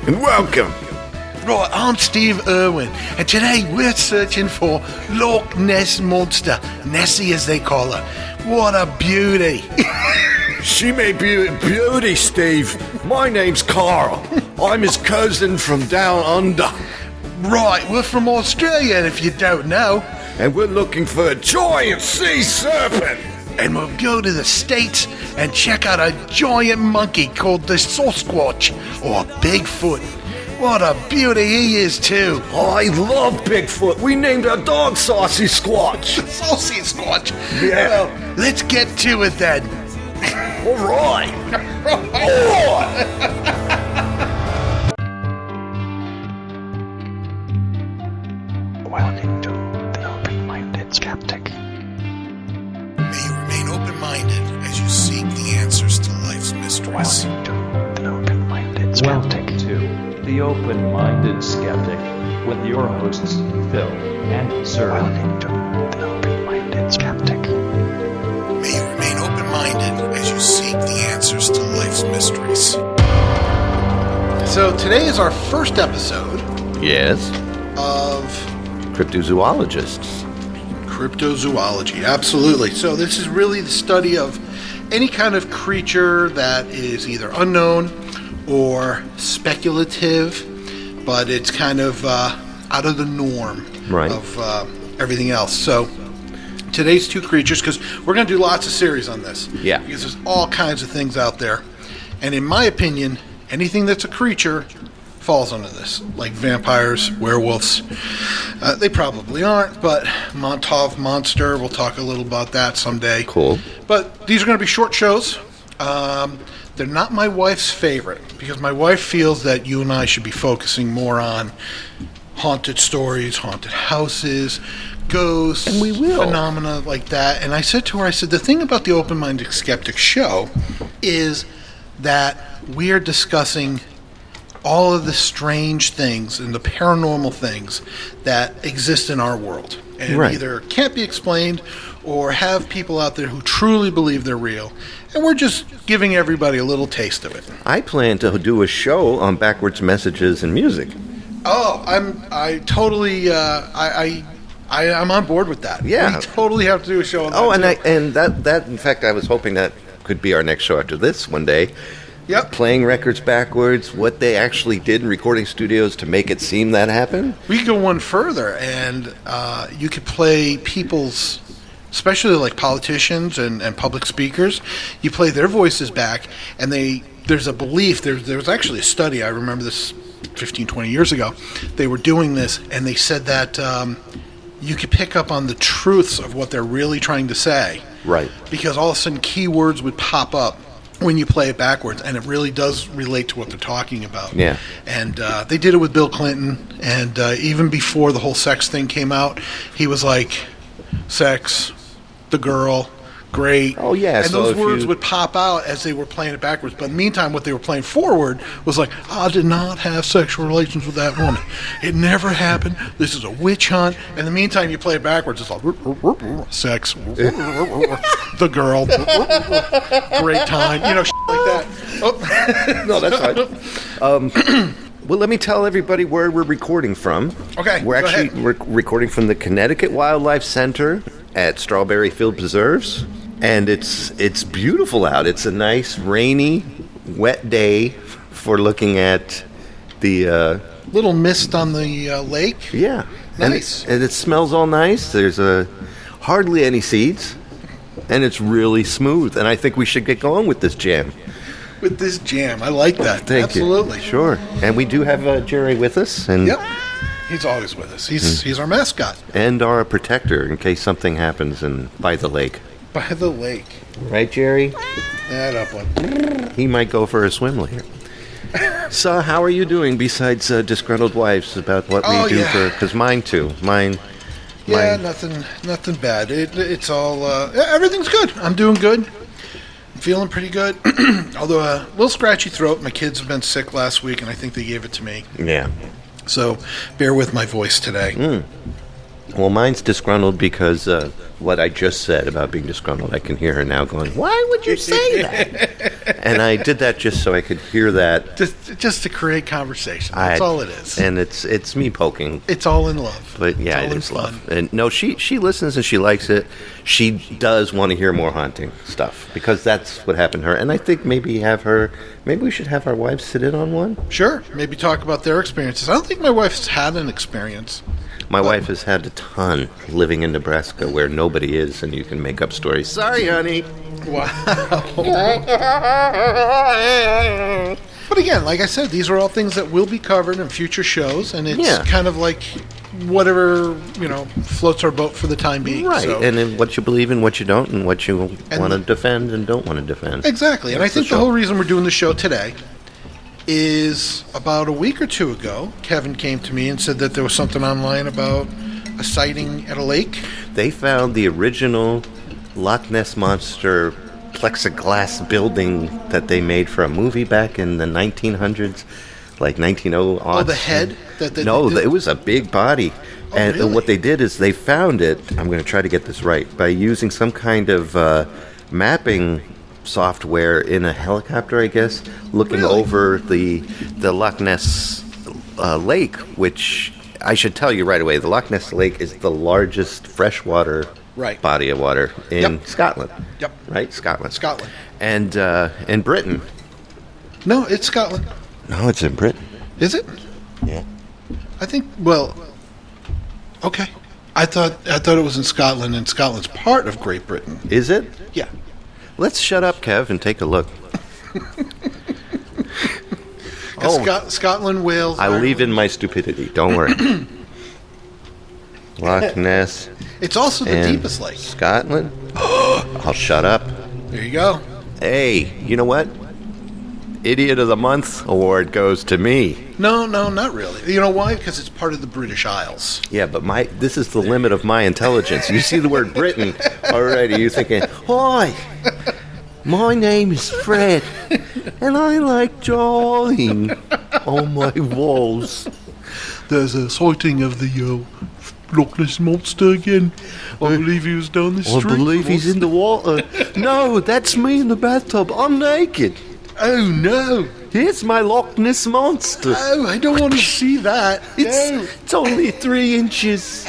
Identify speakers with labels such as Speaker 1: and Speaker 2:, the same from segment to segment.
Speaker 1: and welcome.
Speaker 2: Right, I'm Steve Irwin, and today we're searching for Loch Ness Monster, Nessie as they call her. What a beauty.
Speaker 1: She may be a beauty, Steve. My name's Carl. I'm his cousin from down under.
Speaker 2: Right, we're from Australia, if you don't know.
Speaker 1: And we're looking for a giant sea serpent.
Speaker 2: And we'll go to the States and check out a giant monkey called the Sasquatch, or Bigfoot. What a beauty he is, too.
Speaker 1: I love Bigfoot. We named our dog Saucy Squatch.
Speaker 2: Saucy Squatch.
Speaker 1: Yeah.
Speaker 2: Well, let's get to it then.
Speaker 1: All right.
Speaker 3: Welcome to the Open-Minded Skeptic.
Speaker 2: May you remain open-minded as you seek the answers to life's mysteries.
Speaker 3: Welcome to the Open-Minded Skeptic.
Speaker 4: Welcome to The Open-Minded Skeptic with your hosts, Phil and Sir.
Speaker 3: Welcome to the Open-Minded Skeptic.
Speaker 2: May you remain open-minded as you seek the answers to life's mysteries. So today is our first episode
Speaker 1: Yes.
Speaker 2: of
Speaker 1: Cryptozoologists.
Speaker 2: cryptozoology. Absolutely. So this is really the study of any kind of creature that is either unknown or speculative, but it's kind of out of the norm of everything else. So today's two creatures, because we're going to do lots of series on this.
Speaker 1: Yeah.
Speaker 2: Because there's all kinds of things out there. And in my opinion, anything that's a creature falls under this, like vampires, werewolves. They probably aren't, but Montauk Monster, we'll talk a little about that someday.
Speaker 1: Cool.
Speaker 2: But these are going to be short shows. They're not my wife's favorite, because my wife feels that you and I should be focusing more on haunted stories, haunted houses, ghosts,
Speaker 1: And we will.
Speaker 2: phenomena like that. And I said to her, the thing about the Open-Minded Skeptic show is that we are discussing all of the strange things and the paranormal things that exist in our world. And either can't be explained or have people out there who truly believe they're real. And we're just giving everybody a little taste of it.
Speaker 5: I plan to do a show on backwards messages and music.
Speaker 2: Oh, I'm on board with that.
Speaker 5: Yeah.
Speaker 2: We totally have to do a show on that.
Speaker 5: Oh, and
Speaker 2: too.
Speaker 5: that in fact, I was hoping that could be our next show after this one day.
Speaker 2: Yep.
Speaker 5: Playing records backwards, what they actually did in recording studios to make it seem that happened.
Speaker 2: We could go one further, and you could play people's, especially like politicians and public speakers, you play their voices back, and there's a belief, there was actually a study, I remember this 15, 20 years ago, they were doing this, and they said that you could pick up on the truths of what they're really trying to say.
Speaker 5: Right.
Speaker 2: Because all of a sudden keywords would pop up when you play it backwards, and it really does relate to what they're talking about.
Speaker 5: Yeah.
Speaker 2: And they did it with Bill Clinton, and even before the whole sex thing came out, he was like, sex, the girl, great.
Speaker 5: Oh, yeah.
Speaker 2: And
Speaker 5: so
Speaker 2: those
Speaker 5: if
Speaker 2: words
Speaker 5: you-
Speaker 2: would pop out as they were playing it backwards. But in the meantime, what they were playing forward was like, I did not have sexual relations with that woman. It never happened. This is a witch hunt. In the meantime, you play it backwards. It's like, sex, the girl, great time, shit like that. Oh.
Speaker 5: No, that's fine. Well, let me tell everybody where we're recording from.
Speaker 2: Okay,
Speaker 5: We're
Speaker 2: go
Speaker 5: actually
Speaker 2: ahead.
Speaker 5: we're recording from the Connecticut Wildlife Center at Strawberry Field Preserves, and it's beautiful out. It's a nice rainy, wet day for looking at the
Speaker 2: Little mist on the lake.
Speaker 5: yeah.
Speaker 2: Nice.
Speaker 5: And it smells all nice. There's hardly any seeds, and it's really smooth. And I think we should get going with this jam.
Speaker 2: With this jam. I like that.
Speaker 5: Thank
Speaker 2: Absolutely.
Speaker 5: you. Sure. And we do have Jerry with us, and
Speaker 2: Yep. He's always with us. He's our mascot.
Speaker 5: and our protector in case something happens by the lake.
Speaker 2: By the lake.
Speaker 5: Right, Jerry?
Speaker 2: That up one.
Speaker 5: He might go for a swim later. So, how are you doing besides disgruntled wives about what we do
Speaker 2: yeah.
Speaker 5: because mine too. Mine.
Speaker 2: Yeah, nothing bad. It's all, everything's good. I'm doing good. I'm feeling pretty good. Although a little scratchy throat. My kids have been sick last week, and I think they gave it to me.
Speaker 5: Yeah.
Speaker 2: So bear with my voice today.
Speaker 5: Well, mine's disgruntled because what I just said about being disgruntled, I can hear her now going, "Why would you say that?" And I did that just so I could hear that.
Speaker 2: Just to create conversation. That's all it is.
Speaker 5: And it's me poking.
Speaker 2: It's all in love.
Speaker 5: But yeah,
Speaker 2: it's all
Speaker 5: it is
Speaker 2: in fun.
Speaker 5: love. And no, she listens and she likes it. She does want to hear more haunting stuff because that's what happened to her. And I think maybe we should have our wives sit in on one.
Speaker 2: Sure. Maybe talk about their experiences. I don't think my wife's had an experience.
Speaker 5: My wife has had a ton living in Nebraska where nobody is and you can make up stories. Sorry, honey.
Speaker 2: Wow. But again, like I said, these are all things that will be covered in future shows, and it's kind of like whatever, floats our boat for the time being.
Speaker 5: Right,
Speaker 2: so.
Speaker 5: and then what you believe in, what you don't, and what you want to defend and don't want to defend.
Speaker 2: Exactly, and I think the whole reason we're doing the show today is about a week or two ago, Kevin came to me and said that there was something online about a sighting at a lake.
Speaker 5: They found the original Loch Ness Monster plexiglass building that they made for a movie back in the 1900s, like 1900.
Speaker 2: Oh, the head?
Speaker 5: No, it was a big body.
Speaker 2: Oh,
Speaker 5: and
Speaker 2: really?
Speaker 5: What they did is they found it, I'm going to try to get this right, by using some kind of mapping software in a helicopter, I guess, looking over the Loch Ness lake, which I should tell you right away, the Loch Ness Lake is the largest freshwater body of water in Scotland.
Speaker 2: Yep.
Speaker 5: Right? Scotland.
Speaker 2: And
Speaker 5: in Britain.
Speaker 2: No, it's Scotland.
Speaker 5: No, it's in Britain.
Speaker 2: Is it?
Speaker 5: Yeah.
Speaker 2: I think, okay. I thought it was in Scotland, and Scotland's part of Great Britain.
Speaker 5: Is it?
Speaker 2: Yeah.
Speaker 5: Let's shut up, Kev, and take a look.
Speaker 2: Scotland, Wales.
Speaker 5: I leave in my stupidity. Don't worry. Loch Ness.
Speaker 2: It's also the deepest lake.
Speaker 5: Scotland. I'll shut up.
Speaker 2: There you go.
Speaker 5: Hey, you know what? Idiot of the Month award goes to me.
Speaker 2: No, not really. You know why? Because it's part of the British Isles.
Speaker 5: Yeah, but this is the limit of my intelligence. You see the word Britain already, you're thinking, hi, my name is Fred, and I like drawing on my walls.
Speaker 2: There's a sighting of the Loch Ness Monster again. I believe he was down the street.
Speaker 5: I believe he's in the water. No, that's me in the bathtub. I'm naked.
Speaker 2: Oh, no.
Speaker 5: Here's my Loch Ness Monster.
Speaker 2: Oh, I don't want to see that.
Speaker 5: It's only 3 inches.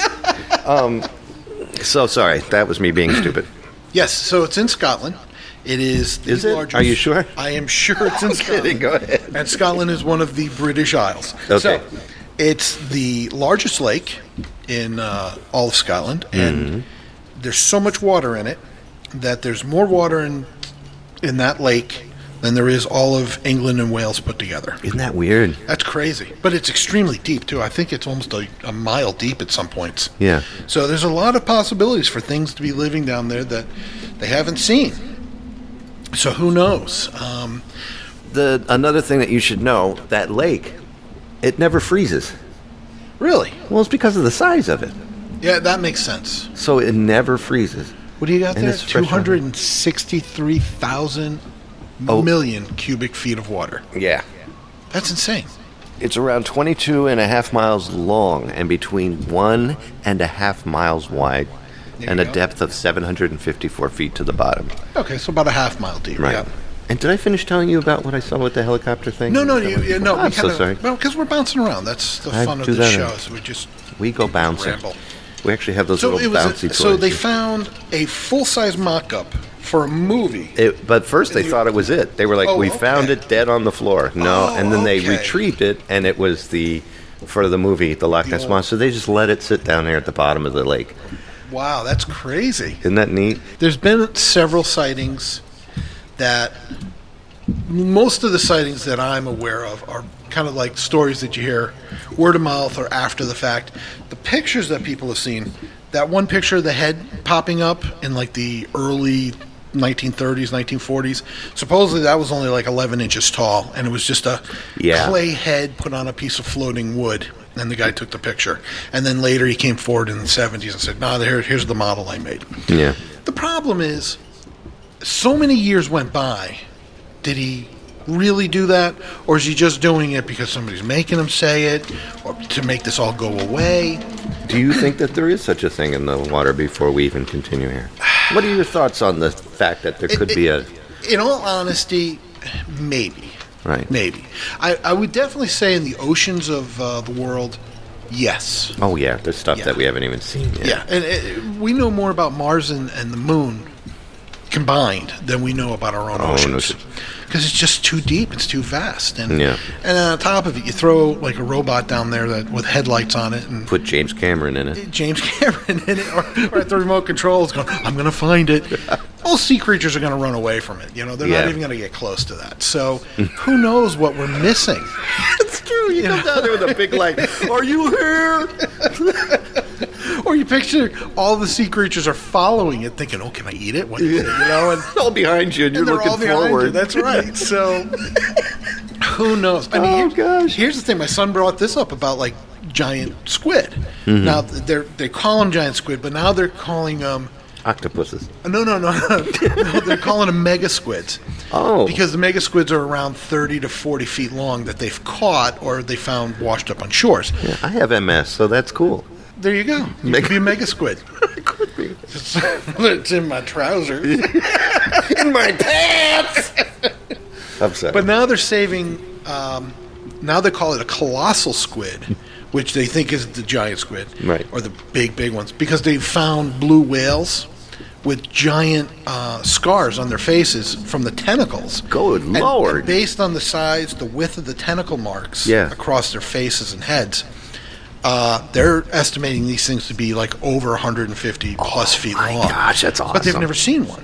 Speaker 5: So sorry, that was me being stupid.
Speaker 2: Yes, so it's in Scotland. It is the largest.
Speaker 5: Are you sure?
Speaker 2: I am sure it's in Scotland.
Speaker 5: Kidding. Go ahead.
Speaker 2: And Scotland is one of the British Isles.
Speaker 5: Okay.
Speaker 2: So it's the largest lake in all of Scotland, and there's so much water in it that there's more water in that lake than there is all of England and Wales put together.
Speaker 5: Isn't that weird?
Speaker 2: That's crazy. But it's extremely deep, too. I think it's almost a mile deep at some points.
Speaker 5: Yeah.
Speaker 2: So there's a lot of possibilities for things to be living down there that they haven't seen. So who knows?
Speaker 5: Another thing that you should know, that lake, it never freezes.
Speaker 2: Really?
Speaker 5: Well, it's because of the size of it.
Speaker 2: Yeah, that makes sense.
Speaker 5: So it never freezes.
Speaker 2: What do you got
Speaker 5: And
Speaker 2: there?
Speaker 5: it's fresh water.
Speaker 2: 263,000 million cubic feet of water.
Speaker 5: Yeah.
Speaker 2: That's insane.
Speaker 5: It's around 22.5 miles long and between 1.5 miles wide and a depth of 754 feet to the bottom.
Speaker 2: Okay, so about a half mile deep.
Speaker 5: Right.
Speaker 2: Yeah.
Speaker 5: And did I finish telling you about what I saw with the helicopter thing?
Speaker 2: No.
Speaker 5: I'm so sorry.
Speaker 2: Well, because we're bouncing around. That's the fun of
Speaker 5: do
Speaker 2: the
Speaker 5: that.
Speaker 2: show. So we
Speaker 5: go bouncing.
Speaker 2: ramble.
Speaker 5: We actually have those little bouncy toys.
Speaker 2: So they found a full-size mock-up for a movie.
Speaker 5: But first they thought it was it. They were like, we found it dead on the floor. No, and then they retrieved it, and it was for the movie, the Loch Ness Monster. They just let it sit down there at the bottom of the lake.
Speaker 2: Wow, that's crazy.
Speaker 5: Isn't that neat?
Speaker 2: There's been several sightings that... Most of the sightings that I'm aware of are kind of like stories that you hear word of mouth or after the fact. The pictures that people have seen, that one picture of the head popping up in like the early 1930s, 1940s, supposedly that was only like 11 inches tall, and it was just a clay head put on a piece of floating wood, and the guy took the picture. And then later he came forward in the 70s and said, no, here's the model I made.
Speaker 5: Yeah.
Speaker 2: The problem is, so many years went by. Did he really do that, or is he just doing it because somebody's making him say it, or to make this all go away?
Speaker 5: Do you think that there is such a thing in the water before we even continue here? What are your thoughts on the fact that there could be a...
Speaker 2: In all honesty, maybe.
Speaker 5: Right.
Speaker 2: Maybe. I would definitely say in the oceans of the world, yes.
Speaker 5: Oh, yeah. There's stuff
Speaker 2: Yeah.
Speaker 5: that we haven't even seen yet.
Speaker 2: Yeah, and we know more about Mars and the Moon combined than we know about our own oceans.
Speaker 5: ocean.
Speaker 2: Because it's just too deep, it's too vast. And
Speaker 5: Yeah.
Speaker 2: and on top of it, you throw like a robot down there that with headlights on it and
Speaker 5: Put James Cameron in it.
Speaker 2: James Cameron in it, or at the remote controls going, I'm going to find it. All sea creatures are going to run away from it. They're not
Speaker 5: Yeah.
Speaker 2: even going to get close to that. So who knows what we're missing?
Speaker 5: It's true. You come down there with a big light. Are you here?
Speaker 2: Or you picture all the sea creatures are following it, thinking, "Oh, can I eat it?" What is it? And
Speaker 5: All behind you, and you're
Speaker 2: and they're
Speaker 5: looking
Speaker 2: all behind you.
Speaker 5: forward.
Speaker 2: That's right. So who knows? I mean,
Speaker 5: gosh.
Speaker 2: here's the thing. My son brought this up about like giant squid. Now they call them giant squid, but now they're calling them.
Speaker 5: Octopuses.
Speaker 2: No, they're calling them mega squids.
Speaker 5: Oh.
Speaker 2: Because the mega squids are around 30 to 40 feet long that they've caught or they found washed up on shores.
Speaker 5: Yeah, I have MS, so that's cool.
Speaker 2: There you go. You could be a mega squid.
Speaker 5: It could be.
Speaker 2: It's in my trousers.
Speaker 5: In my pants! I'm sorry.
Speaker 2: But now they're saving, now they call it a colossal squid, which they think is the giant squid.
Speaker 5: Right.
Speaker 2: Or the big ones. Because they found blue whales with giant scars on their faces from the tentacles.
Speaker 5: Good
Speaker 2: And
Speaker 5: Lord.
Speaker 2: based on the size, the width of the tentacle marks
Speaker 5: Yeah.
Speaker 2: across their faces and heads, they're estimating these things to be like over 150 plus feet
Speaker 5: my
Speaker 2: long.
Speaker 5: gosh, that's awesome.
Speaker 2: But they've never seen one.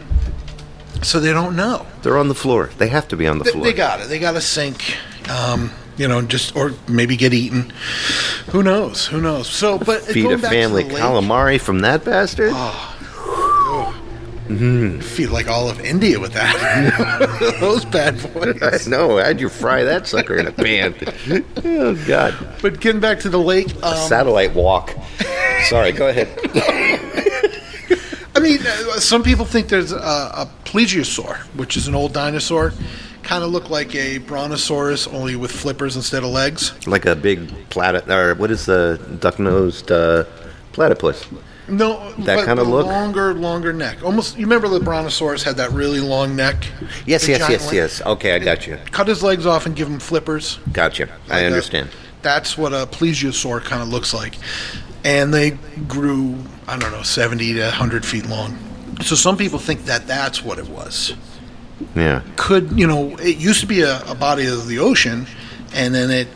Speaker 2: So they don't know.
Speaker 5: They're on the floor. They have to be on the floor.
Speaker 2: They got it. They got to sink. Just or maybe get eaten. Who knows? Who knows? So, but
Speaker 5: Feed
Speaker 2: going
Speaker 5: a
Speaker 2: back to
Speaker 5: family
Speaker 2: the lake,
Speaker 5: calamari from that bastard?
Speaker 2: feel like all of India with that. Those bad boys.
Speaker 5: I know. How'd you fry that sucker in a pan? Oh, God.
Speaker 2: But getting back to the lake,
Speaker 5: Satellite walk. Sorry, go ahead.
Speaker 2: I mean, some people think there's a plesiosaur, which is an old dinosaur. Kind of looked like a brontosaurus, only with flippers instead of legs.
Speaker 5: Like a big or what is the duck-nosed platypus?
Speaker 2: No,
Speaker 5: That
Speaker 2: but
Speaker 5: kinda
Speaker 2: the
Speaker 5: look?
Speaker 2: longer neck. Almost, you remember the brontosaurus had that really long neck?
Speaker 5: Yes,
Speaker 2: The
Speaker 5: yes,
Speaker 2: giant
Speaker 5: yes,
Speaker 2: leg?
Speaker 5: yes. Okay, I got you.
Speaker 2: Cut his legs off and give him flippers.
Speaker 5: Gotcha. I understand.
Speaker 2: That's what a plesiosaur kind of looks like. And they grew, 70 to 100 feet long. So some people think that that's what it was.
Speaker 5: Yeah.
Speaker 2: It used to be a body of the ocean, and then it,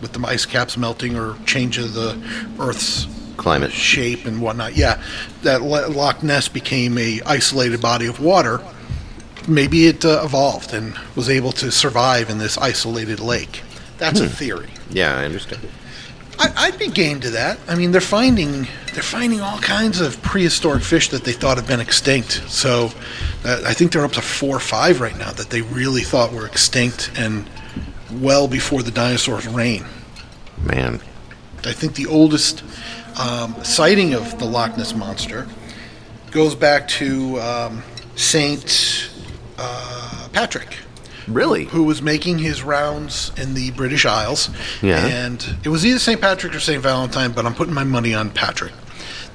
Speaker 2: with the ice caps melting or change of the Earth's
Speaker 5: Climate.
Speaker 2: shape and whatnot, that Loch Ness became a isolated body of water. Maybe it evolved and was able to survive in this isolated lake. That's a theory.
Speaker 5: Yeah, I understand.
Speaker 2: I'd be game to that. I mean, they're finding all kinds of prehistoric fish that they thought have been extinct. So I think they're up to 4 or 5 right now that they really thought were extinct and well before the dinosaurs' reign.
Speaker 5: Man.
Speaker 2: I think the oldest sighting of the Loch Ness Monster goes back to Saint Patrick.
Speaker 5: Really?
Speaker 2: Who was making his rounds in the British Isles.
Speaker 5: Yeah.
Speaker 2: And it was either St. Patrick or St. Valentine, but I'm putting my money on Patrick.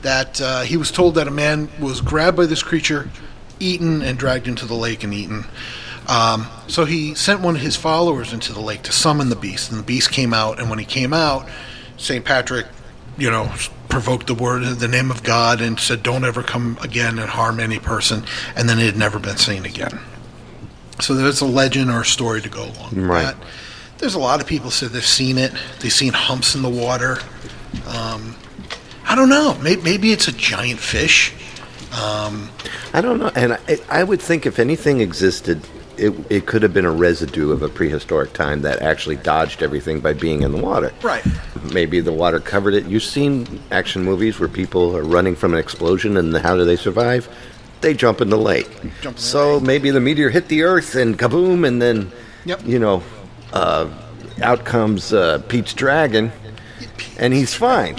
Speaker 2: That he was told that a man was grabbed by this creature, eaten, and dragged into the lake and eaten. So he sent one of his followers into the lake to summon the beast. And the beast came out, and when he came out, St. Patrick, provoked the name of God and said, don't ever come again and harm any person. And then it had never been seen again. So there's a legend or a story to go along with
Speaker 5: Right.
Speaker 2: that. There's a lot of people say they've seen it. They've seen humps in the water. I don't know. Maybe it's a giant fish.
Speaker 5: I don't know. And I would think if anything existed, it could have been a residue of a prehistoric time that actually dodged everything by being in the water.
Speaker 2: Right.
Speaker 5: Maybe the water covered it. You've seen action movies where people are running from an explosion, and how do they survive? They jump in the lake. So maybe the meteor hit the earth and kaboom, and then,
Speaker 2: Yep.
Speaker 5: out comes Pete's dragon, and he's fine.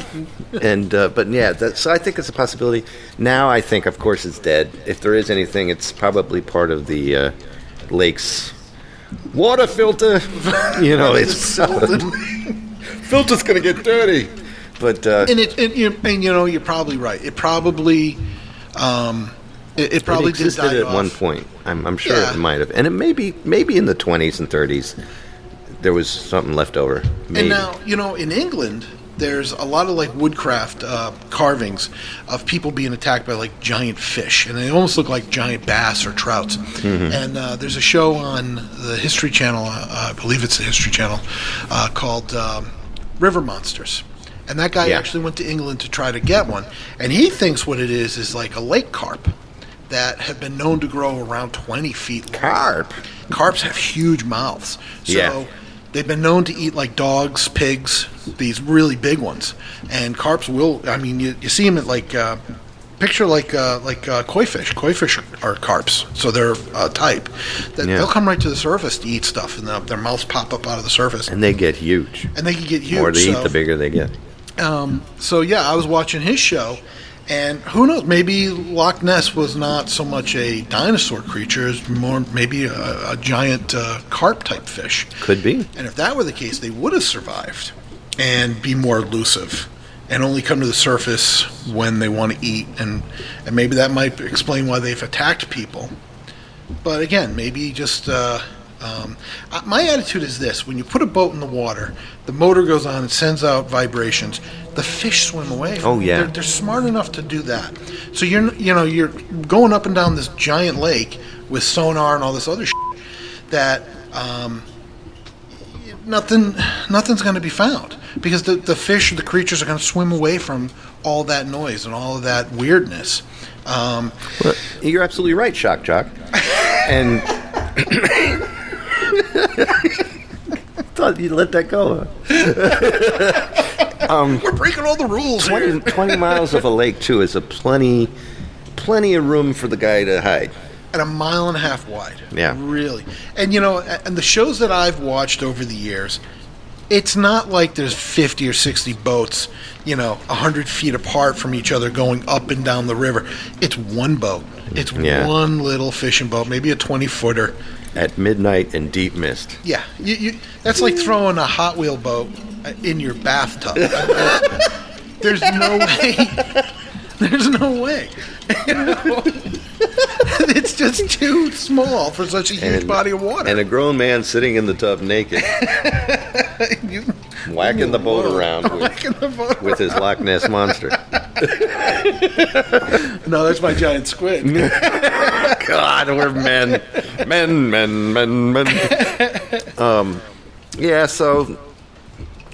Speaker 5: And so I think it's a possibility. Now I think, of course, it's dead. If there is anything, it's probably part of the lake's water filter. It's filter's gonna get dirty. But
Speaker 2: And you're probably right. It probably It probably
Speaker 5: it existed
Speaker 2: did die
Speaker 5: at
Speaker 2: off.
Speaker 5: one point. I'm sure
Speaker 2: Yeah.
Speaker 5: it might have, and it maybe in the 20s and 30s there was something left over. Maybe.
Speaker 2: And now, in England, there's a lot of like woodcraft carvings of people being attacked by like giant fish, and they almost look like giant bass or trouts.
Speaker 5: Mm-hmm.
Speaker 2: And there's a show on the History Channel, I believe it's the History Channel, called River Monsters. And that guy actually went to England to try to get one, and he thinks what it is like a lake carp that have been known to grow around 20 feet long.
Speaker 5: Carp.
Speaker 2: Carps have huge mouths. So they've been known to eat like dogs, pigs, these really big ones. And carps will, you see them at like, picture like koi fish. Koi fish are carps. So they're a type. They'll come right to the surface to eat stuff, and their mouths pop up out of the surface.
Speaker 5: And they get huge.
Speaker 2: And they can get huge.
Speaker 5: The more they eat, the bigger they get.
Speaker 2: I was watching his show, and who knows, maybe Loch Ness was not so much a dinosaur creature as more maybe a giant carp-type fish.
Speaker 5: Could be.
Speaker 2: And if that were the case, they would have survived and be more elusive and only come to the surface when they want to eat. And maybe that might explain why they've attacked people. But again, maybe just... my attitude is this: when you put a boat in the water, the motor goes on, it sends out vibrations. The fish swim away.
Speaker 5: Oh, yeah.
Speaker 2: They're smart enough to do that. So you're going up and down this giant lake with sonar and all this other shit that nothing's going to be found, because the fish, the creatures, are going to swim away from all that noise and all of that weirdness.
Speaker 5: Well, you're absolutely right, Shock Jock. And thought you'd let that go.
Speaker 2: We're breaking all the rules
Speaker 5: 20 miles of a lake, too, is a plenty of room for the guy to hide.
Speaker 2: And 1.5 miles wide.
Speaker 5: Yeah.
Speaker 2: Really. And, and the shows that I've watched over the years, it's not like there's 50 or 60 boats, 100 feet apart from each other going up and down the river. It's one boat. It's one little fishing boat, maybe a 20-footer.
Speaker 5: At midnight in deep mist.
Speaker 2: Yeah. That's like throwing a Hot Wheel boat in your bathtub. There's no way. There's no way. It's just too small for such a huge body of water.
Speaker 5: And a grown man sitting in the tub naked. Whacking the boat around with his Loch Ness Monster.
Speaker 2: No, that's my giant squid.
Speaker 5: God, we're men. So...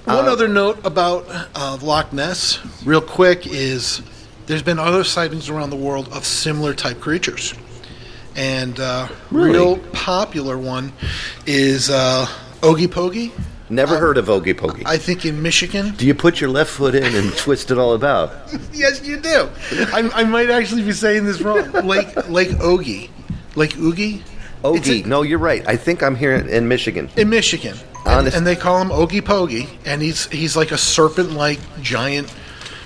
Speaker 2: One other note about Loch Ness, real quick, is there's been other sightings around the world of similar type creatures. And real popular one is Oogie Poggy.
Speaker 5: Never heard of Oogie Poggy.
Speaker 2: I think in Michigan.
Speaker 5: Do you put your left foot in and twist it all about?
Speaker 2: Yes, you do. I might actually be saying this wrong. Lake Oogie. Lake Oogie?
Speaker 5: Oogie. No, you're right. I think I'm here in Michigan.
Speaker 2: In Michigan. And they call him Oogie Poggy. And he's like a serpent-like giant...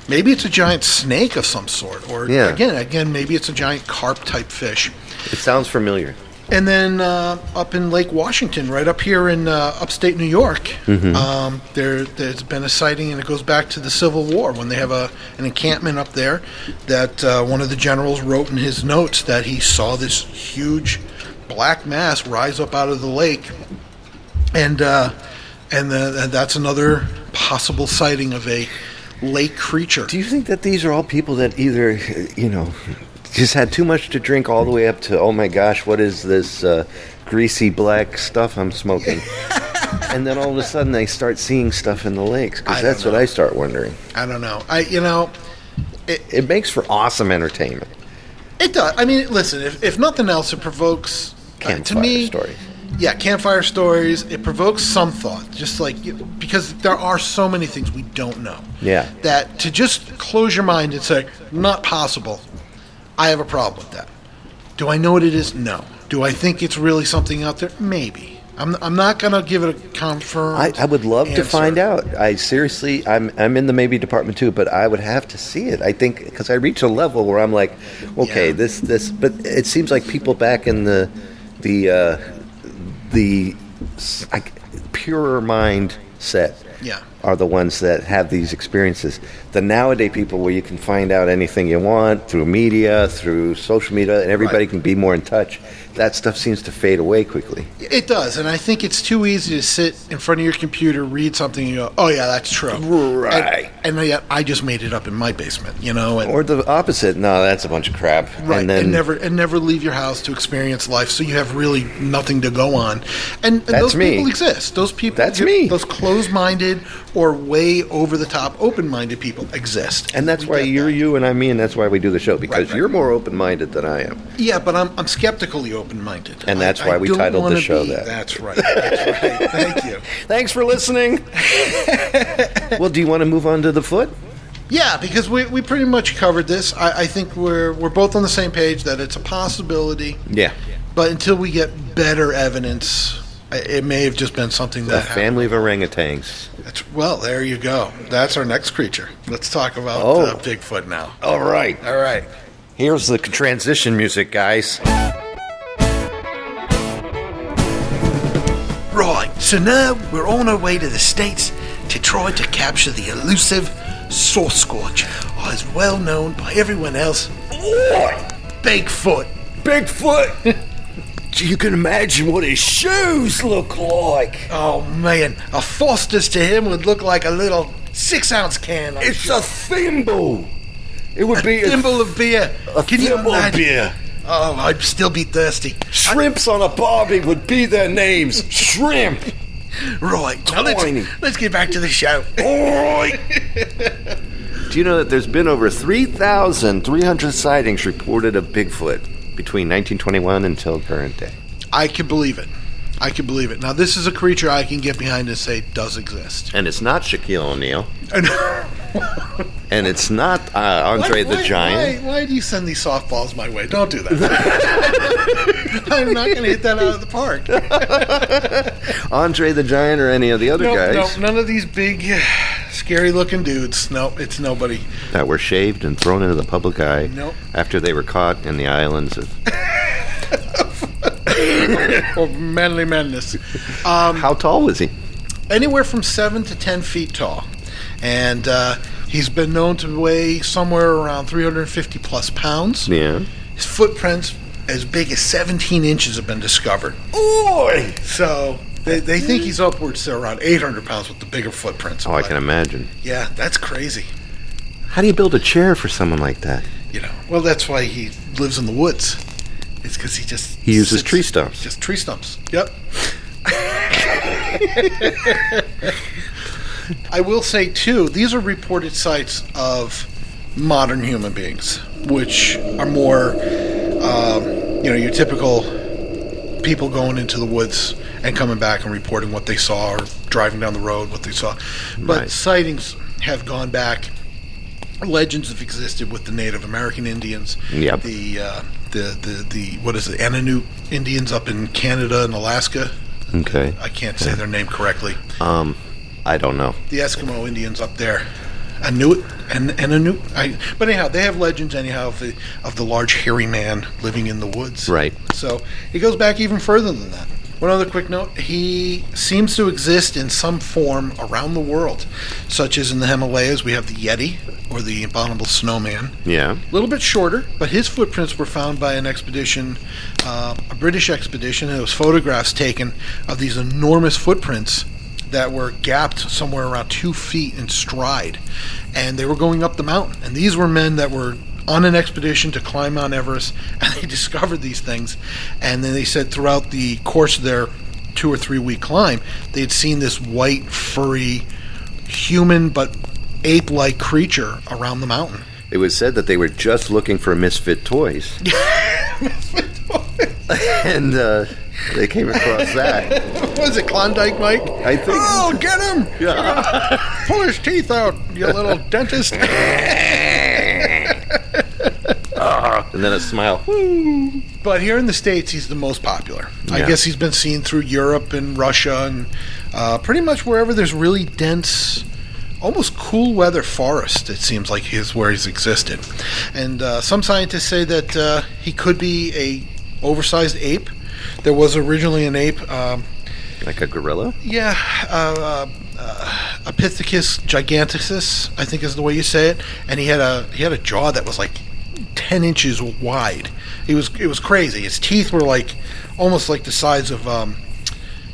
Speaker 2: Maybe it's a giant snake of some sort. Or, again, maybe it's a giant carp-type fish.
Speaker 5: It sounds familiar.
Speaker 2: And then up in Lake Washington, right up here in upstate New York, there's been a sighting, and it goes back to the Civil War when they have an encampment up there that one of the generals wrote in his notes that he saw this huge black mass rise up out of the lake. And that's another possible sighting of a lake creature.
Speaker 5: Do you think that these are all people that either, just had too much to drink all the way up to, oh my gosh, what is this greasy black stuff I'm smoking? And then all of a sudden they start seeing stuff in the lakes, because that's what I start wondering.
Speaker 2: I don't know.
Speaker 5: It makes for awesome entertainment.
Speaker 2: It does. I mean, listen, if nothing else, it provokes...
Speaker 5: Campfire stories.
Speaker 2: Yeah, campfire stories. It provokes some thought, just like, because there are so many things we don't know.
Speaker 5: Yeah. That
Speaker 2: to just close your mind and say, not possible, I have a problem with that. Do I know what it is? No. Do I think it's really something out there? Maybe. I'm not going to give it a confirmed
Speaker 5: I would love
Speaker 2: answer.
Speaker 5: to find out. I seriously, I'm in the maybe department too, but I would have to see it. I think, because I reach a level where I'm like, okay, this, but it seems like people back in the purer mind set are the ones that have these experiences. The nowadays people where you can find out anything you want through media, through social media, and everybody can be more in touch, that stuff seems to fade away quickly.
Speaker 2: It does, and I think it's too easy to sit in front of your computer, read something, and you go, oh, yeah, that's true.
Speaker 5: Right.
Speaker 2: And yet I just made it up in my basement, And,
Speaker 5: Or the opposite, no, that's a bunch of crap.
Speaker 2: right,
Speaker 5: And then
Speaker 2: and never leave your house to experience life, so you have really nothing to go on. And those
Speaker 5: me.
Speaker 2: people exist. Those people,
Speaker 5: That's me.
Speaker 2: Those closed-minded or way over-the-top open-minded people exist.
Speaker 5: and that's
Speaker 2: We
Speaker 5: why
Speaker 2: get
Speaker 5: you're
Speaker 2: that.
Speaker 5: you and I'm me, and that's why we do the show, because
Speaker 2: Right.
Speaker 5: you're more open-minded than I am.
Speaker 2: Yeah, but I'm skeptically open-minded.
Speaker 5: And that's why we
Speaker 2: don't
Speaker 5: titled the
Speaker 2: wanna
Speaker 5: show
Speaker 2: be.
Speaker 5: that.
Speaker 2: That's right. That's right. Thank you.
Speaker 5: Thanks for listening. Well, do you want to move on to the foot?
Speaker 2: Yeah, because we pretty much covered this. I think we're both on the same page that it's a possibility.
Speaker 5: Yeah.
Speaker 2: But until we get better evidence, it may have just been something
Speaker 5: A
Speaker 2: that happened.
Speaker 5: family of orangutans.
Speaker 2: Well, there you go. That's our next creature. Let's talk about Bigfoot now.
Speaker 5: All right.
Speaker 2: All right.
Speaker 5: Here's the transition music, guys.
Speaker 2: Right, so now we're on our way to the States to try to capture the elusive Sasquatch, as well known by everyone else, Bigfoot.
Speaker 1: Bigfoot! You can imagine what his shoes look like.
Speaker 2: Oh man, a Foster's to him would look like a little 6-ounce can.
Speaker 1: It's a thimble. It would be
Speaker 2: a thimble of beer.
Speaker 1: a
Speaker 2: Can you
Speaker 1: thimble of
Speaker 2: imagine?
Speaker 1: beer.
Speaker 2: Oh, I'd still be thirsty.
Speaker 1: Shrimps on a barbie would be their names. Shrimp.
Speaker 2: Right, now
Speaker 1: Tiny.
Speaker 2: let's get back to the show.
Speaker 1: All right.
Speaker 5: Do you know that there's been over 3,300 sightings reported of Bigfoot between 1921 until current day?
Speaker 2: I can believe it. I can believe it. Now, this is a creature I can get behind and say does exist.
Speaker 5: And it's not Shaquille O'Neal. And it's not Andre the Giant.
Speaker 2: Why do you send these softballs my way? Don't do that. I'm not going to hit that out of the park.
Speaker 5: Andre the Giant or any of the other guys
Speaker 2: No, none of these big, scary-looking dudes. No, it's nobody.
Speaker 5: that were shaved and thrown into the public eye
Speaker 2: Nope.
Speaker 5: after they were caught in the islands of...
Speaker 2: Or manly madness.
Speaker 5: How tall was he?
Speaker 2: Anywhere from 7 to 10 feet tall. And he's been known to weigh somewhere around 350 plus pounds.
Speaker 5: Yeah.
Speaker 2: His footprints as big as 17 inches have been discovered.
Speaker 1: Oi!
Speaker 2: So they think he's upwards to around 800 pounds with the bigger footprints.
Speaker 5: Oh, I
Speaker 2: But,
Speaker 5: can imagine.
Speaker 2: Yeah, that's crazy.
Speaker 5: How do you build a chair for someone like that?
Speaker 2: Well, that's why he lives in the woods. It's because he
Speaker 5: uses
Speaker 2: sits-
Speaker 5: tree stumps.
Speaker 2: Just tree stumps. Yep. I will say, too, these are reported sites of modern human beings, which are more, your typical people going into the woods and coming back and reporting what they saw or driving down the road, what they saw. But
Speaker 5: Right.
Speaker 2: sightings have gone back. Legends have existed with the Native American Indians.
Speaker 5: Yep.
Speaker 2: The what is it, Ananuit Indians up in Canada and Alaska.
Speaker 5: Okay.
Speaker 2: I can't say their name correctly.
Speaker 5: I don't know.
Speaker 2: The Eskimo Indians up there, Ananuit. But anyhow, they have legends anyhow of the large hairy man living in the woods.
Speaker 5: Right.
Speaker 2: So it goes back even further than that. One other quick note, he seems to exist in some form around the world, such as in the Himalayas, we have the Yeti, or the abominable snowman.
Speaker 5: Yeah.
Speaker 2: A little bit shorter, but his footprints were found by an expedition, a British expedition. There was photographs taken of these enormous footprints that were gapped somewhere around 2 feet in stride, and they were going up the mountain. And these were men that were on an expedition to climb Mount Everest, and they discovered these things. And then they said throughout the course of their 2 or 3 week climb, they had seen this white, furry, human but ape-like creature around the mountain.
Speaker 5: It was said that they were just looking for misfit toys. And they came across that.
Speaker 2: Was it Klondike Mike?
Speaker 5: I think.
Speaker 2: Oh, get him!
Speaker 5: Yeah.
Speaker 2: Pull his teeth out, you little dentist.
Speaker 5: And then a smile.
Speaker 2: But here in the States, he's the most popular. I
Speaker 5: Yeah.
Speaker 2: guess he's been seen through Europe and Russia and pretty much wherever there's really dense, almost cool weather forest, it seems like is where he's existed. And some scientists say that he could be a oversized ape. There was originally an ape,
Speaker 5: Like a gorilla?
Speaker 2: a Epithecus giganticus, I think is the way you say it, and he had a jaw that was like 10 inches wide. It was crazy. His teeth were like almost like the size of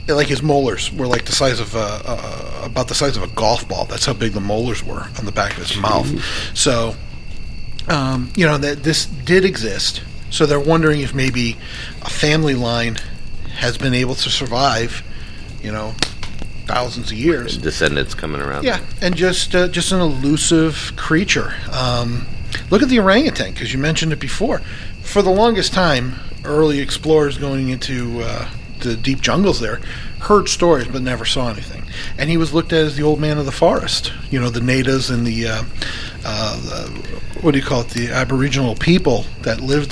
Speaker 2: like his molars were like the size of about the size of a golf ball. That's how big the molars were on the back of his mouth. So that this did exist. So they're wondering if maybe a family line has been able to survive, thousands of years.
Speaker 5: Descendants coming around.
Speaker 2: Yeah, and just an elusive creature. Look at the orangutan, because you mentioned it before. For the longest time, early explorers going into the deep jungles there heard stories but never saw anything. And he was looked at as the old man of the forest. The natives and the what do you call it? The Aboriginal people that lived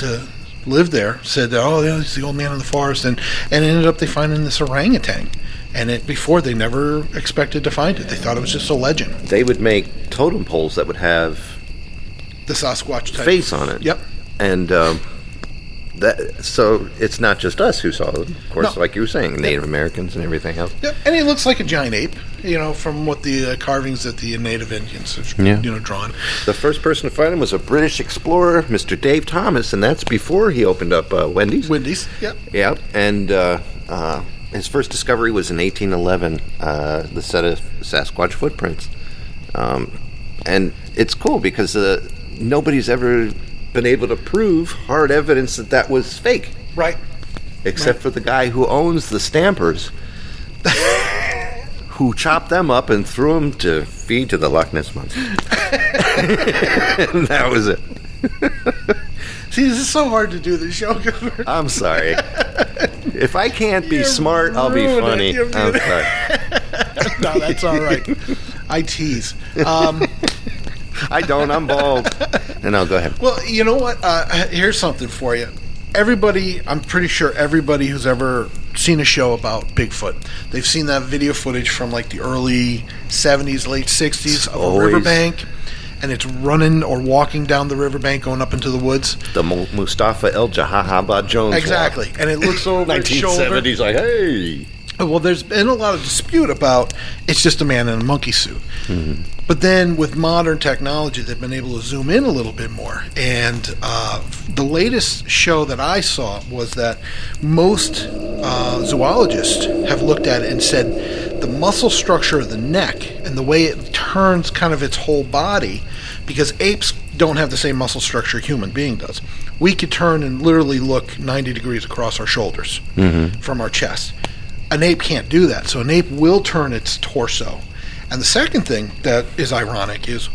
Speaker 2: there said, "Oh, yeah, he's the old man of the forest," and ended up they finding this orangutan. And before they never expected to find it. They thought it was just a legend.
Speaker 5: They would make totem poles that would have
Speaker 2: The Sasquatch type
Speaker 5: face on it.
Speaker 2: Yep.
Speaker 5: And so it's not just us who saw it. Of course,
Speaker 2: No.
Speaker 5: like you were saying, Native Americans and everything else.
Speaker 2: Yep. And he looks like a giant ape, from what the carvings that the Native Indians have, drawn.
Speaker 5: The first person to find him was a British explorer, Mr. Dave Thomas, and that's before he opened up Wendy's.
Speaker 2: Wendy's, yep.
Speaker 5: Yeah, and his first discovery was in 1811, the set of Sasquatch footprints. And it's cool because nobody's ever been able to prove hard evidence that was fake.
Speaker 2: Right.
Speaker 5: Except for the guy who owns the Stampers, who chopped them up and threw them to feed to the Loch Ness Monster. And that was it.
Speaker 2: See, this is so hard to do this show.
Speaker 5: I'm sorry. If I can't be smart, I'll be funny. I'm sorry.
Speaker 2: No, that's all right. I tease.
Speaker 5: I don't. I'm bald. And I'll go ahead.
Speaker 2: Well, you know what? Here's something for you. I'm pretty sure everybody who's ever seen a show about Bigfoot, they've seen that video footage from like the early 70s, late 60s of a riverbank, and it's running or walking down the riverbank going up into the woods.
Speaker 5: The Mustafa El Jahabad Jones.
Speaker 2: Exactly. Walk. And it looks over his shoulder.
Speaker 5: 1970s, like, hey.
Speaker 2: Well, there's been a lot of dispute about it's just a man in a monkey suit.
Speaker 5: Mm-hmm.
Speaker 2: But then with modern technology, they've been able to zoom in a little bit more. And the latest show that I saw was that most zoologists have looked at it and said the muscle structure of the neck and the way it turns kind of its whole body, because apes don't have the same muscle structure a human being does. We could turn and literally look 90 degrees across our shoulders from our chest. An ape can't do that, so an ape will turn its torso. And the second thing that is ironic is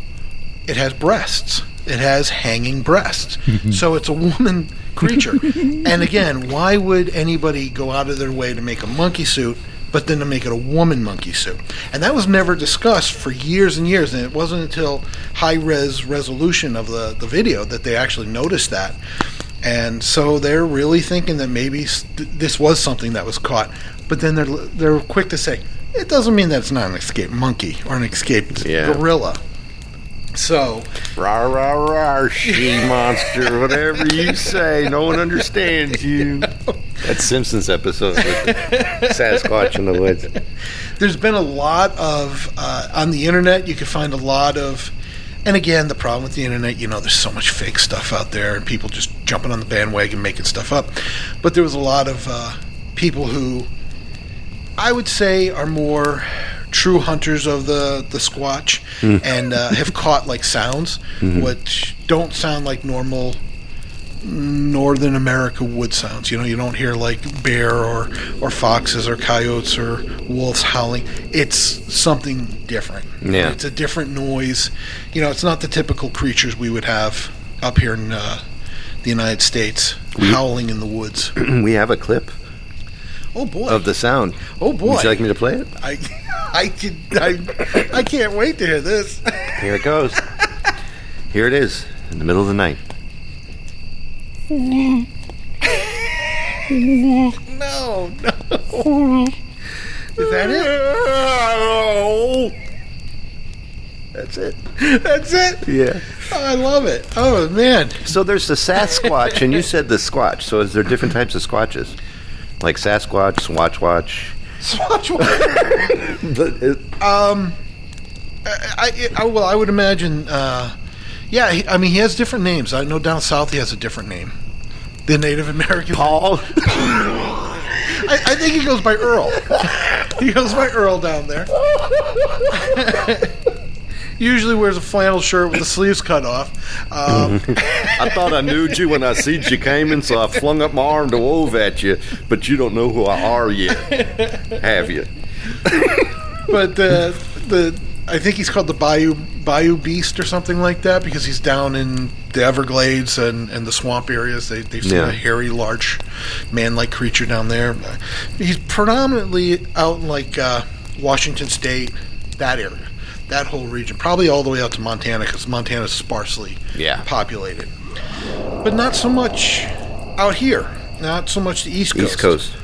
Speaker 2: it has breasts. It has hanging breasts. So it's a woman creature. And again, why would anybody go out of their way to make a monkey suit, but then to make it a woman monkey suit? And that was never discussed for years and years, and it wasn't until high-res resolution of the video that they actually noticed that. And so they're really thinking that maybe this was something that was caught. But then they're quick to say, it doesn't mean that it's not an escaped monkey or an escaped gorilla. So,
Speaker 5: Rah, rah, rah, she-monster, whatever you say, no one understands you. That Simpsons episode with the Sasquatch in the woods.
Speaker 2: There's been a lot of, on the internet, you can find a lot of, and again, the problem with the internet, there's so much fake stuff out there and people just jumping on the bandwagon making stuff up. But there was a lot of people who I would say are more true hunters of the Squatch and have caught like sounds which don't sound like normal Northern America wood sounds. You don't hear like bear or foxes or coyotes or wolves howling. It's something different.
Speaker 5: Yeah.
Speaker 2: It's a different noise. It's not the typical creatures we would have up here in the United States howling in the woods.
Speaker 5: We have a clip.
Speaker 2: Oh boy!
Speaker 5: Of the sound.
Speaker 2: Oh boy!
Speaker 5: Would you like me to play it?
Speaker 2: I can't wait to hear this.
Speaker 5: Here it goes. Here it is in the middle of the night.
Speaker 2: No. Is that it?
Speaker 5: That's it.
Speaker 2: That's it?
Speaker 5: Yeah.
Speaker 2: Oh, I love it. Oh man.
Speaker 5: So there's the Sasquatch, and you said the Squatch. So is there different types of Squatches? Like Sasquatch, Swatch.
Speaker 2: I would imagine. He has different names. I know down south he has a different name. The Native American
Speaker 5: Paul.
Speaker 2: I think he goes by Earl. He goes by Earl down there. Usually wears a flannel shirt with the sleeves cut off.
Speaker 5: I thought I knew you when I seen you came in, so I flung up my arm to wave at you, but you don't know who I are yet, have you?
Speaker 2: But I think he's called the Bayou Beast or something like that because he's down in the Everglades and the swamp areas. They've seen a hairy, large, man-like creature down there. He's predominantly out in like Washington State, that area. That whole region, probably all the way out to Montana, because Montana's sparsely populated. But not so much out here. Not so much the East Coast.
Speaker 5: East Coast.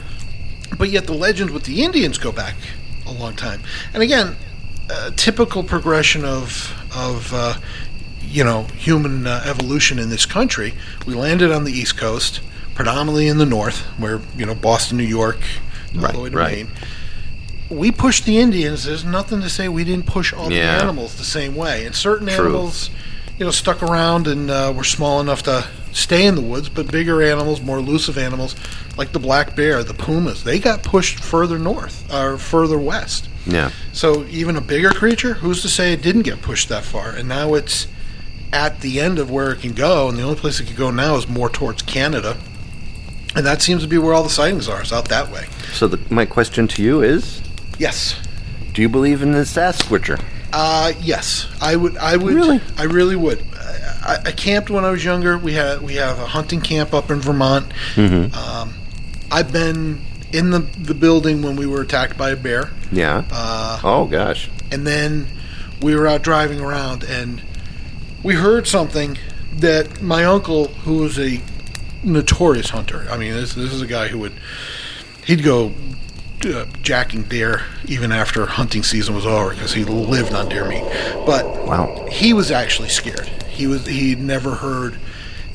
Speaker 2: But yet the legends with the Indians go back a long time. And again, typical progression of human evolution in this country. We landed on the East Coast, predominantly in the north, where Boston, New York, all the way to Maine. We pushed the Indians. There's nothing to say we didn't push all the animals the same way. And certain animals, stuck around and were small enough to stay in the woods, but bigger animals, more elusive animals, like the black bear, the pumas, they got pushed further north or further west.
Speaker 5: Yeah.
Speaker 2: So even a bigger creature, who's to say it didn't get pushed that far? And now it's at the end of where it can go, and the only place it can go now is more towards Canada. And that seems to be where all the sightings are, is out that way.
Speaker 5: So my question to you is...
Speaker 2: Yes.
Speaker 5: Do you believe in the Sasquatcher?
Speaker 2: Yes. I would.
Speaker 5: Really?
Speaker 2: I really would. I camped when I was younger. We have a hunting camp up in Vermont.
Speaker 5: Mm-hmm.
Speaker 2: I've been in the building when we were attacked by a bear.
Speaker 5: Yeah. Oh, gosh.
Speaker 2: And then we were out driving around, and we heard something that my uncle, who was a notorious hunter, I mean, this is a guy he'd go jacking deer even after hunting season was over because he lived on deer meat. But
Speaker 5: wow,
Speaker 2: he was actually scared. He'd never heard,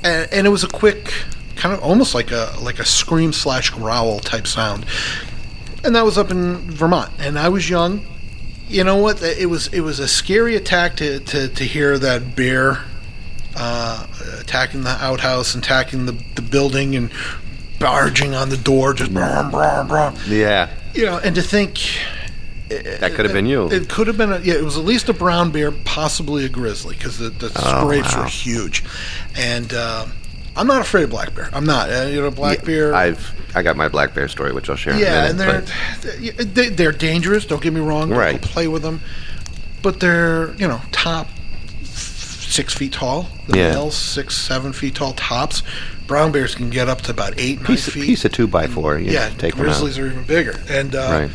Speaker 2: and it was a quick, kind of almost like a scream / growl type sound, and that was up in Vermont. And I was young. You know what? It was a scary attack to hear that bear attacking the outhouse and attacking the building and barging on the door, just brum, brum, brum.
Speaker 5: Yeah.
Speaker 2: And to think
Speaker 5: that could have been you.
Speaker 2: It could have been. It was at least a brown bear, possibly a grizzly, because the scrapes were huge. And I'm not afraid of black bear. I'm not. Black bear.
Speaker 5: I got my black bear story, which I'll share in a minute.
Speaker 2: And they're dangerous. Don't get me wrong.
Speaker 5: Right.
Speaker 2: Don't play with them, but they're top 6 feet tall. The males 6-7 feet tall tops. Brown bears can get up to about 8-9 feet.
Speaker 5: Piece of 2x4. Take
Speaker 2: grizzlies are even bigger. And
Speaker 5: right.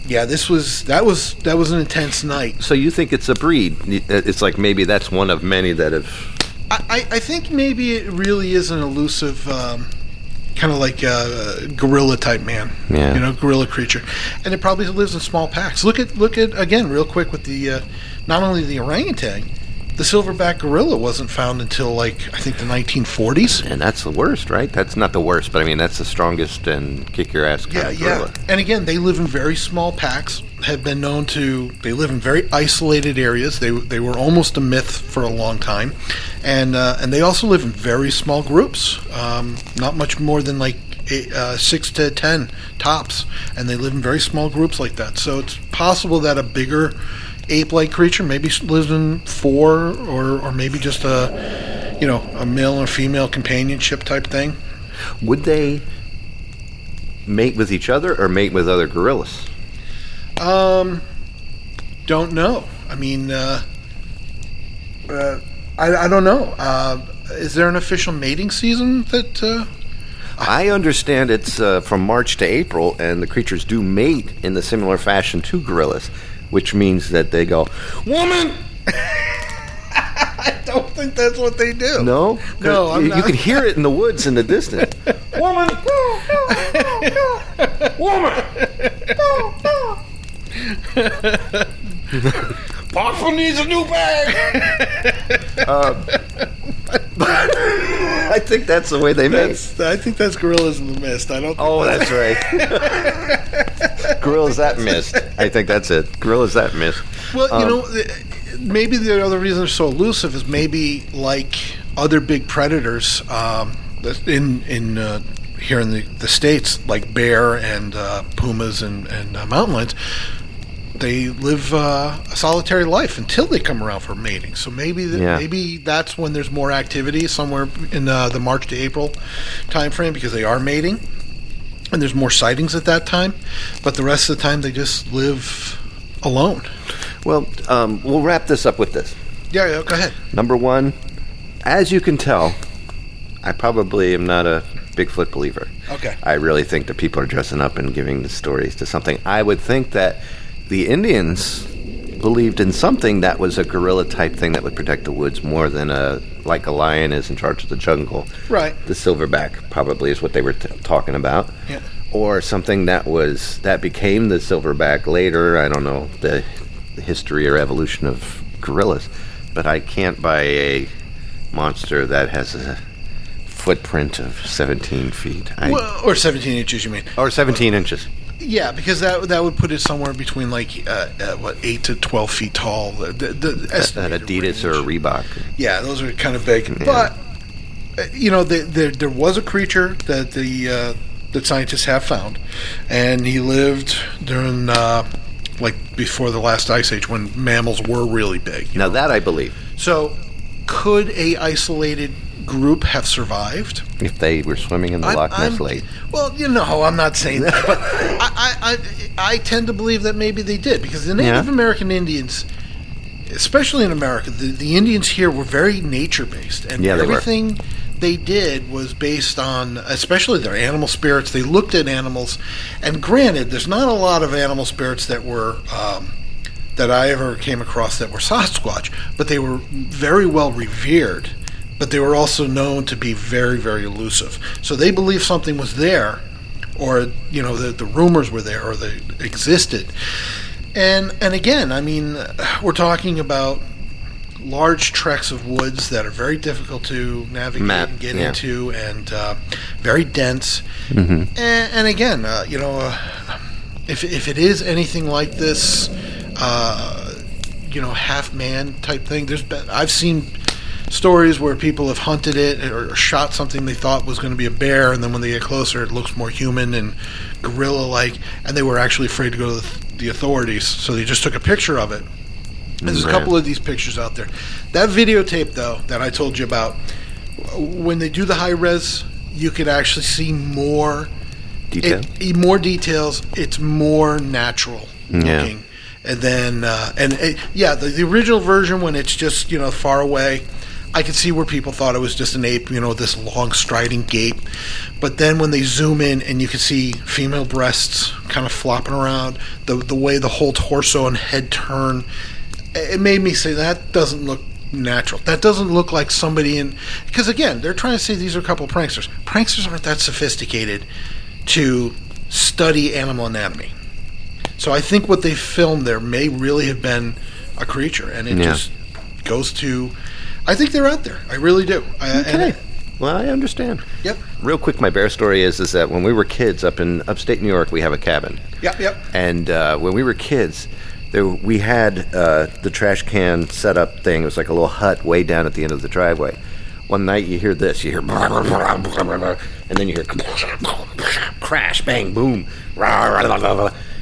Speaker 2: Yeah, that was an intense night.
Speaker 5: So you think it's a breed? It's like maybe that's one of many that have.
Speaker 2: I think maybe it really is an elusive, kind of like a gorilla type man.
Speaker 5: Yeah.
Speaker 2: Gorilla creature, and it probably lives in small packs. Look at again real quick with the not only the orangutan. The silverback gorilla wasn't found until, I think, the 1940s.
Speaker 5: And that's the worst, right? That's not the worst, but I mean, that's the strongest and kick-your-ass kind of gorilla.
Speaker 2: Yeah. And again, they live in very small packs, have been known to... They live in very isolated areas. They were almost a myth for a long time. And they also live in very small groups, not much more than, 6 to 10 tops. And they live in very small groups like that. So it's possible that a bigger... ape-like creature maybe lives in 4 or maybe just a male or female companionship type thing.
Speaker 5: Would they mate with each other or mate with other gorillas?
Speaker 2: Don't know. I mean, I don't know. Is there an official mating season that?
Speaker 5: I understand it's from March to April, and the creatures do mate in the similar fashion to gorillas. Which means that they go, woman!
Speaker 2: I don't think that's what they do.
Speaker 5: No?
Speaker 2: No, I'm not.
Speaker 5: You can hear it in the woods in the distance. Woman! Woman! Papa needs a new bag! I think that's the way they mate.
Speaker 2: I think that's Gorillas in the Mist. I don't.
Speaker 5: Oh, that's right. Gorillas that mist. I think that's it. Gorillas that mist.
Speaker 2: Well, maybe the other reason they're so elusive is maybe like other big predators in here in the States, like bear and pumas and mountain lions. They live a solitary life until they come around for mating. So maybe that's when there's more activity, somewhere in the March to April time frame, because they are mating, and there's more sightings at that time. But the rest of the time, they just live alone.
Speaker 5: Well, we'll wrap this up with this.
Speaker 2: Yeah, go ahead.
Speaker 5: Number one, as you can tell, I probably am not a Bigfoot believer.
Speaker 2: Okay.
Speaker 5: I really think that people are dressing up and giving the stories to something. I would think that the Indians believed in something that was a gorilla type thing that would protect the woods more than like a lion is in charge of the jungle.
Speaker 2: Right.
Speaker 5: The silverback probably is what they were talking about.
Speaker 2: Yeah.
Speaker 5: Or something that became the silverback later. I don't know the history or evolution of gorillas, but I can't buy a monster that has a footprint of 17 feet.
Speaker 2: Or 17 inches, you mean?
Speaker 5: Or 17 inches.
Speaker 2: Yeah, because that would put it somewhere between 8 to 12 feet tall. The
Speaker 5: An Adidas
Speaker 2: range.
Speaker 5: or a Reebok.
Speaker 2: Yeah, those are kind of big.
Speaker 5: Yeah.
Speaker 2: But there was a creature that that scientists have found, and he lived during before the last ice age when mammals were really big.
Speaker 5: Now that I believe.
Speaker 2: So, could a isolated group have survived
Speaker 5: If they were swimming in the Loch Ness Lake.
Speaker 2: Well, I'm not saying that, but I tend to believe that maybe they did, because the Native American Indians, especially in America, the Indians here were very nature-based, and everything they did was based on, especially their animal spirits. They looked at animals, and granted, there's not a lot of animal spirits that were that I ever came across that were Sasquatch, but they were very well revered. But they were also known to be very, very elusive. So they believed something was there, or the rumors were there, or they existed. And again, I mean, we're talking about large tracts of woods that are very difficult to navigate and get into, and very dense. Mm-hmm. And again, if it is anything like this, half man type thing, I've seen stories where people have hunted it or shot something they thought was going to be a bear, and then when they get closer it looks more human and gorilla-like, and they were actually afraid to go to the authorities, so they just took a picture of it. And there's a couple of these pictures out there. That videotape, though, that I told you about, when they do the high-res, you can actually see more more details. It's more natural looking. And then the original version, when it's just far away, I could see where people thought it was just an ape, this long striding gait. But then when they zoom in and you can see female breasts kind of flopping around, the way the whole torso and head turn, it made me say that doesn't look natural. That doesn't look like somebody because again, they're trying to say these are a couple of pranksters. Pranksters aren't that sophisticated to study animal anatomy. So I think what they filmed there may really have been a creature, and it just goes to... I think they're out there. I really do.
Speaker 5: Okay. Well, I understand.
Speaker 2: Yep.
Speaker 5: Real quick, my bear story is that when we were kids up in upstate New York, we have a cabin.
Speaker 2: Yep.
Speaker 5: And when we were kids, we had the trash can setup thing. It was like a little hut way down at the end of the driveway. One night you hear this, and then you hear crash, bang, boom,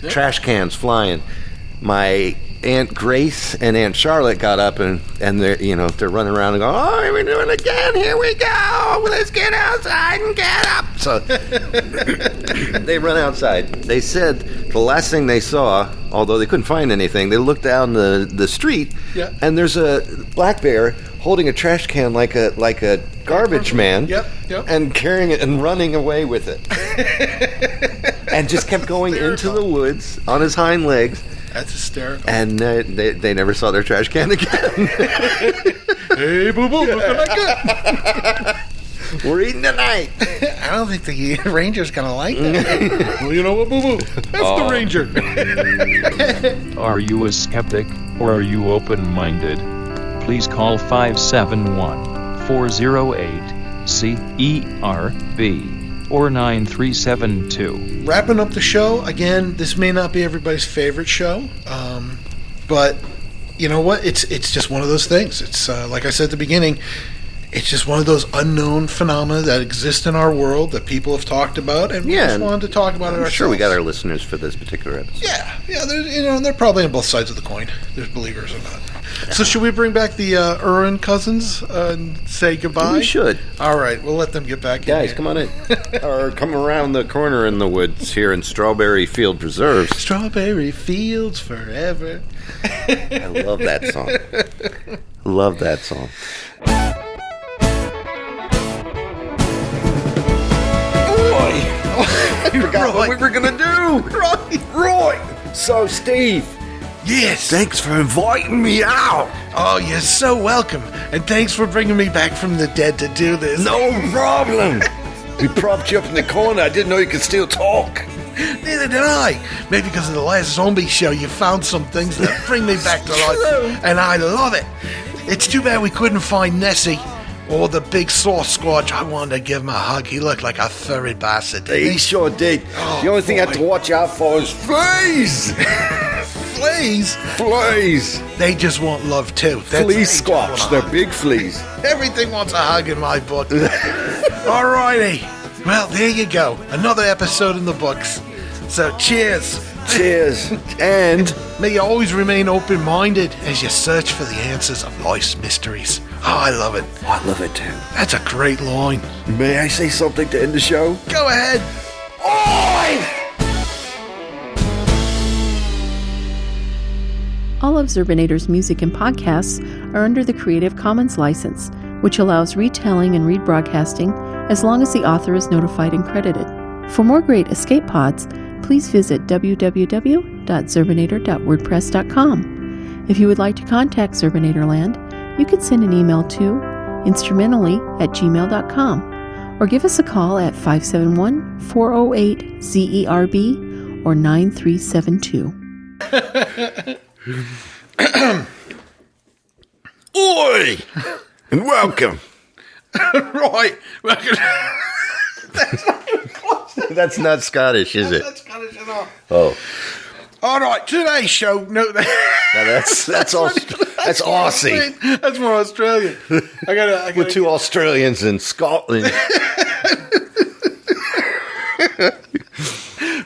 Speaker 5: trash cans flying. My Aunt Grace and Aunt Charlotte got up and they're running around and going, "Oh, we're doing it again! Here we go! Let's get outside and get up!" So they run outside. They said the last thing they saw, although they couldn't find anything, they looked down the street, and there's a black bear holding a trash can like a garbage man, and carrying it and running away with it, and just kept going into the woods on his hind legs.
Speaker 2: That's hysterical.
Speaker 5: And they never saw their trash can again.
Speaker 2: Hey, boo-boo, look what I got.
Speaker 5: We're eating tonight.
Speaker 2: I don't think the ranger's going to like that. Well, you know what, boo-boo? That's the ranger.
Speaker 4: Are you a skeptic, or are you open-minded? Please call 571-408-7669 CERB or 9372.
Speaker 2: Wrapping up the show, again, this may not be everybody's favorite show, but you know what? It's just one of those things. It's like I said at the beginning, it's just one of those unknown phenomena that exist in our world that people have talked about, and we just wanted to talk about it ourselves.
Speaker 5: Sure, we got our listeners for this particular episode.
Speaker 2: Yeah, they're probably on both sides of the coin. There's believers or not. So should we bring back the Urin cousins and say goodbye?
Speaker 5: We should.
Speaker 2: All right, we'll let them get back in.
Speaker 5: Guys, come on in. Or come around the corner in the woods here in Strawberry Field Preserves.
Speaker 2: Strawberry fields forever.
Speaker 5: I love that song. Love that song. I forgot what we were going to do. Roy. So, Steve.
Speaker 2: Yes.
Speaker 1: Thanks for inviting me out.
Speaker 2: Oh, you're so welcome. And thanks for bringing me back from the dead to do this.
Speaker 1: No problem. We propped you up in the corner. I didn't know you could still talk.
Speaker 2: Neither did I. Maybe because of the last zombie show, you found some things that bring me back to life. And I love it. It's too bad we couldn't find Nessie. Or the big Sasquatch. I wanted to give him a hug. He looked like a furry bastard.
Speaker 1: He sure did.
Speaker 2: Oh,
Speaker 1: the only thing I
Speaker 2: boy.
Speaker 1: have to watch out for is fleas.
Speaker 2: Fleas?
Speaker 1: Fleas.
Speaker 2: They just want love too.
Speaker 1: Flea squatch. They're big fleas.
Speaker 2: Everything wants a hug in my book. Alrighty. Well, there you go. Another episode in the books. So cheers.
Speaker 1: Cheers. And
Speaker 2: May you always remain open-minded as you search for the answers of life's mysteries. Oh, I love it.
Speaker 1: I love it too.
Speaker 2: That's a great line.
Speaker 1: May I say something to end the show?
Speaker 2: Go ahead.
Speaker 1: Oi!
Speaker 6: All of Zerbinator's music and podcasts are under the Creative Commons license, which allows retelling and rebroadcasting as long as the author is notified and credited. For more great escape pods, please visit www.zerbinator.wordpress.com. If you would like to contact Zerbinatorland, you can send an email to instrumentally@gmail.com or give us a call at 571-408-ZERB or 9372.
Speaker 1: Oi! And welcome.
Speaker 2: Right.
Speaker 5: That's not Scottish, is it?
Speaker 2: That's Scottish enough.
Speaker 5: Oh.
Speaker 2: All right, today's show. No,
Speaker 5: Now that's Aussie.
Speaker 2: That's more Australian. I gotta.
Speaker 5: With two Australians in Scotland.